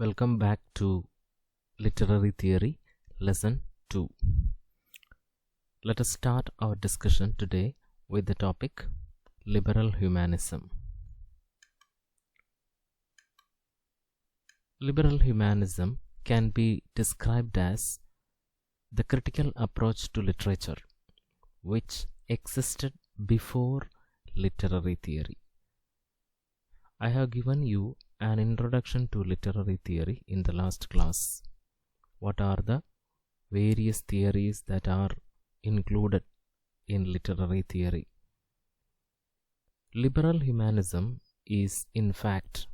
Welcome back to Literary Theory, Lesson 2. Let us start our discussion today with the topic Liberal Humanism. Liberal humanism can be described as the critical approach to literature which existed before literary theory. I have given you an introduction to literary theory in the last class. What are the various theories that are included in literary theory? Liberal humanism is in fact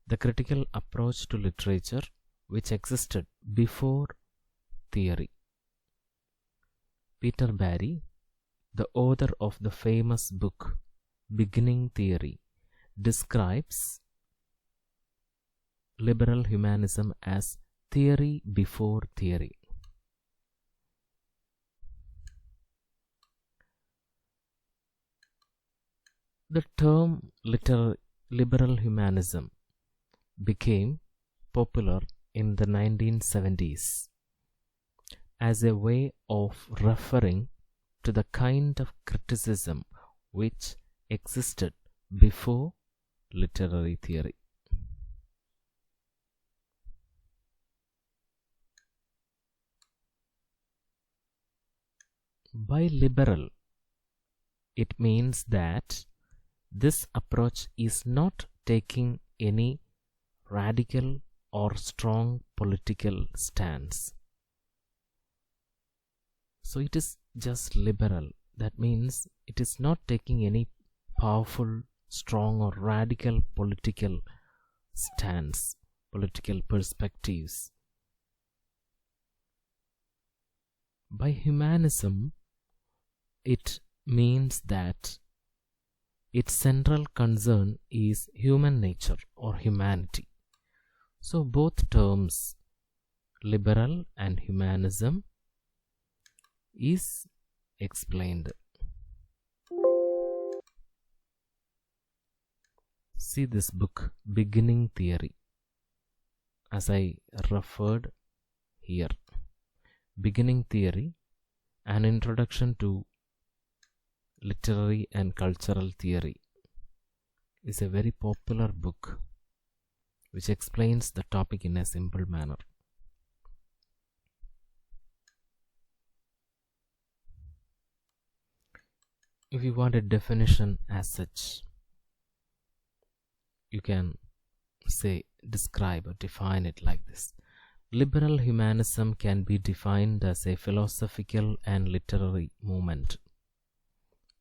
the critical approach to literature which existed before theory. Peter Barry, the author of the famous book Beginning Theory, describes liberal humanism as theory before theory. The term liberal humanism became popular in the 1970s as a way of referring to the kind of criticism which existed before literary theory. By liberal, it means that this approach is not taking any radical or strong political stance. So it is just liberal. That means it is not taking any powerful, strong or radical political stance, political perspectives. By humanism, it means that its central concern is human nature or humanity. So both terms, liberal and humanism, is explained. See this book, Beginning Theory, as I referred here. Beginning Theory, an introduction to literary and cultural theory, is a very popular book which explains the topic in a simple manner. If you want a definition as such, you can say, describe or define it like this. Liberal humanism can be defined as a philosophical and literary movement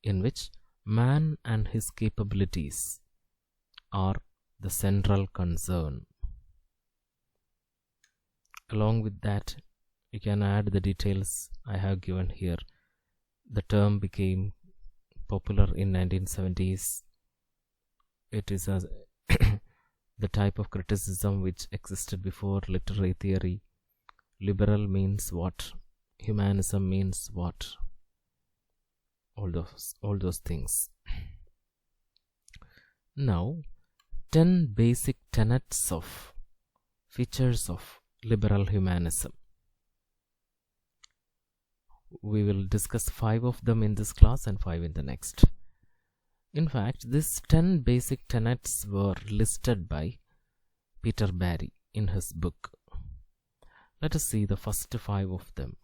in which man and his capabilities are the central concern. Along with that, you can add the details I have given here. The term became popular in 1970s. It is the type of criticism which existed before literary theory. Liberal means what? Humanism means what? All those things. Now, 10 basic tenets of features of liberal humanism. We will discuss 5 of them in this class and 5 in the next. In fact, these 10 basic tenets were listed by Peter Barry in his book. Let us see the first 5 of them.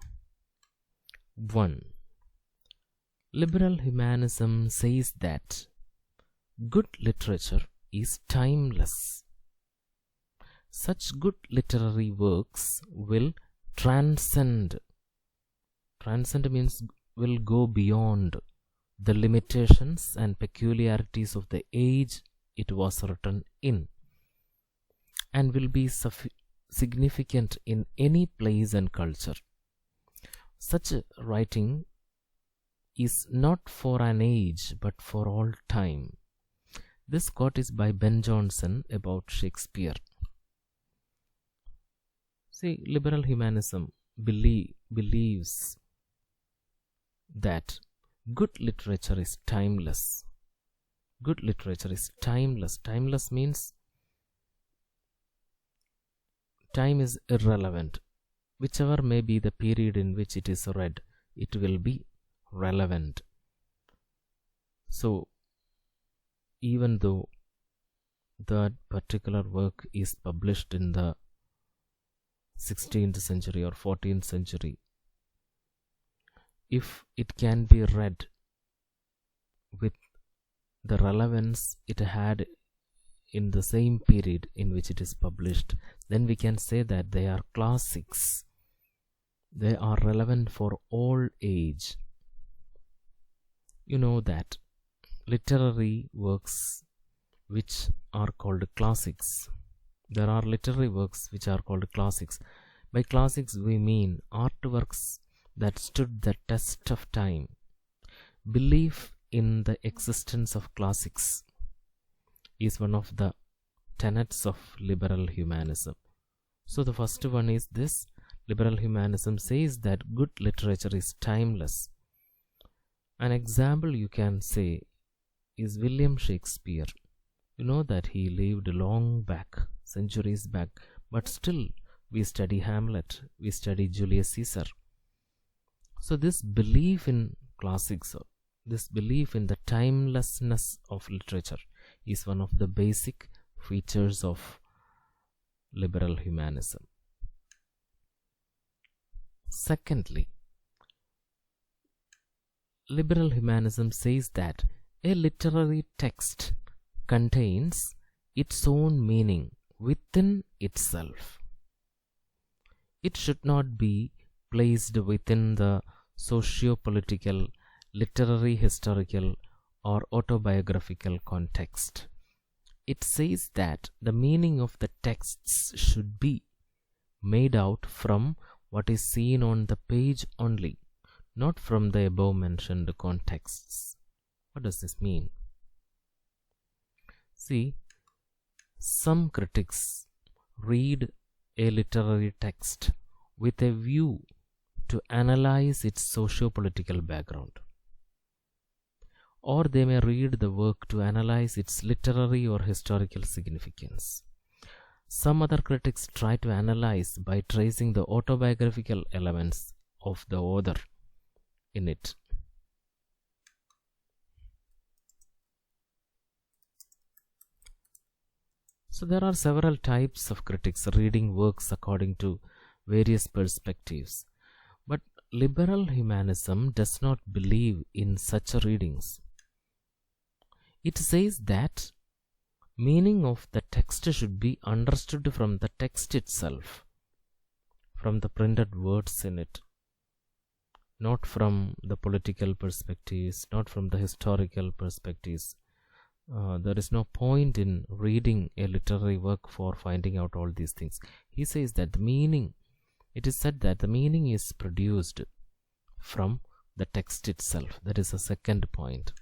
1. Liberal humanism says that good literature is timeless. Such good literary works will transcend. Transcend means will go beyond the limitations and peculiarities of the age it was written in, and will be significant in any place and culture. Such writing is not for an age but for all time. This quote is by Ben Jonson about Shakespeare. See, liberal humanism believes that good literature is timeless. Good literature is timeless. Timeless means time is irrelevant. Whichever may be the period in which it is read, it will be relevant. So, even though that particular work is published in the 16th century or 14th century, if it can be read with the relevance it had in the same period in which it is published, then we can say that they are classics. They are relevant for all age. You know that literary works which are called classics. There are literary works which are called classics. By classics we mean artworks that stood the test of time. Belief in the existence of classics is one of the tenets of liberal humanism. So the first one is this: liberal humanism says that good literature is timeless. An example you can say is William Shakespeare. You know that he lived long back, centuries back, but still we study Hamlet, we study Julius Caesar. So this belief in classics, this belief in the timelessness of literature is one of the basic features of liberal humanism. Secondly, liberal humanism says that a literary text contains its own meaning within itself. It should not be placed within the socio-political, literary, historical, or autobiographical context. It says that the meaning of the texts should be made out from what is seen on the page only, not from the above mentioned contexts. What does this mean? See, some critics read a literary text with a view to analyze its socio-political background, or they may read the work to analyze its literary or historical significance. Some other critics try to analyze by tracing the autobiographical elements of the author in it. So there are several types of critics reading works according to various perspectives. But liberal humanism does not believe in such readings. It says that meaning of the text should be understood from the text itself, from the printed words in it, not from the political perspectives, not from the historical perspectives. There is no point in reading a literary work for finding out all these things. He says that the meaning, it is said that the meaning is produced from the text itself. That is the second point.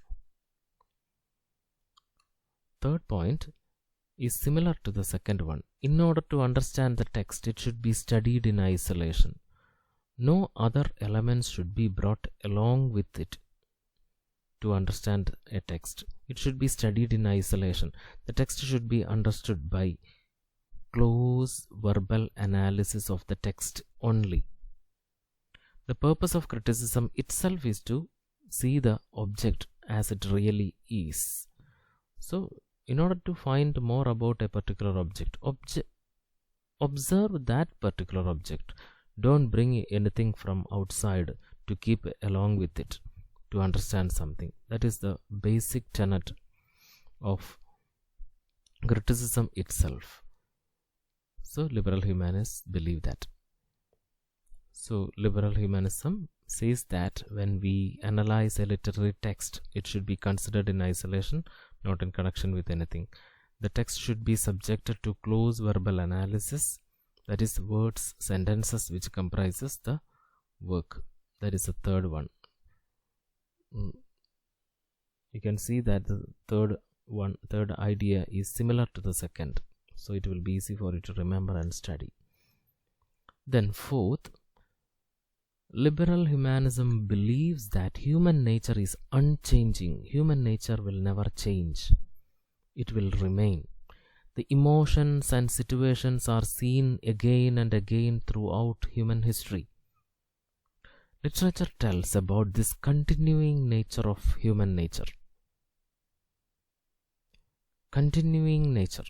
Third point is similar to the second one. In order to understand the text, it should be studied in isolation. No other elements should be brought along with it to understand a text. It should be studied in isolation. The text should be understood by close verbal analysis of the text only. The purpose of criticism itself is to see the object as it really is. So, in order to find more about a particular object, observe that particular object. Don't bring anything from outside to keep along with it to understand something. That is the basic tenet of criticism itself. So liberal humanists believe that. So liberal humanism says that when we analyze a literary text, it should be considered in isolation, not in connection with anything. The text should be subjected to close verbal analysis, that is words, sentences which comprises the work. That is the third one. You can see that the third idea is similar to the second, so it will be easy for you to remember and study. Then fourth, liberal humanism believes that human nature is unchanging. Human nature will never change. It will remain. The emotions and situations are seen again and again throughout human history. Literature tells about this continuing nature of human nature. Continuing nature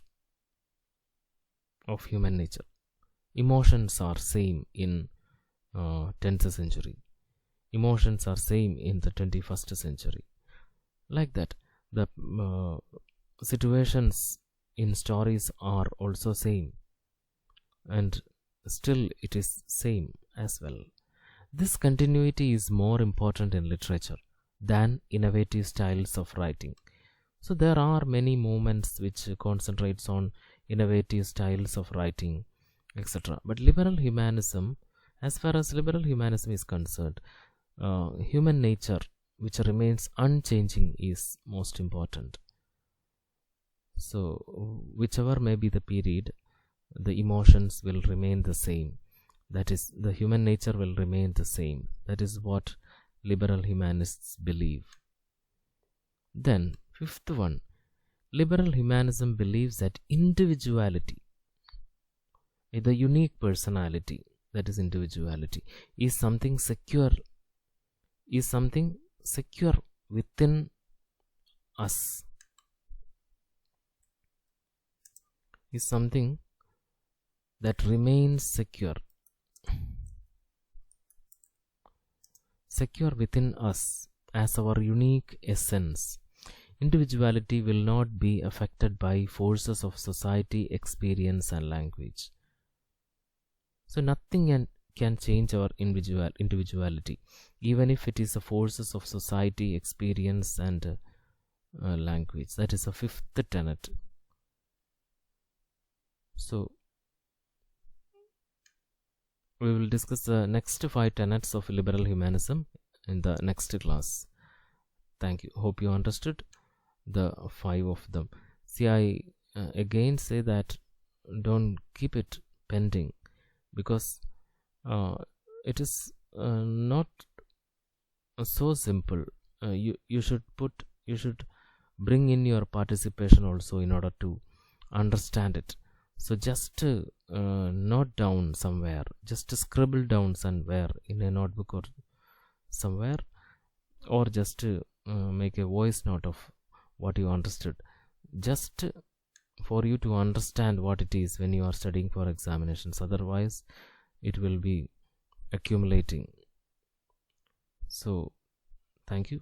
of human nature. Emotions are same in 10th century. Emotions are same in the 21st century. Like that, the situations in stories are also same, and still it is same as well. This continuity is more important in literature than innovative styles of writing. So there are many movements which concentrates on innovative styles of writing, etc. But liberal humanism, as far as liberal humanism is concerned, human nature which remains unchanging is most important. So whichever may be the period, the emotions will remain the same. That is, the human nature will remain the same. That is what liberal humanists believe. Then, fifth one, liberal humanism believes that individuality, the unique personality, that is individuality, is something secure within us, is something that remains secure within us as our unique essence. Individuality will not be affected by forces of society, experience and language. So nothing can change our individuality, even if it is the forces of society, experience and language. That is a fifth tenet. So we will discuss the next 5 tenets of liberal humanism in the next class. Thank you. Hope you understood the 5 of them. See, I again say that don't keep it pending, because it is not so simple. You should bring in your participation also in order to understand it. So just note down somewhere, just scribble down somewhere in a notebook or somewhere, or just make a voice note of what you understood, just for you to understand what it is when you are studying for examinations. Otherwise it will be accumulating. So thank you.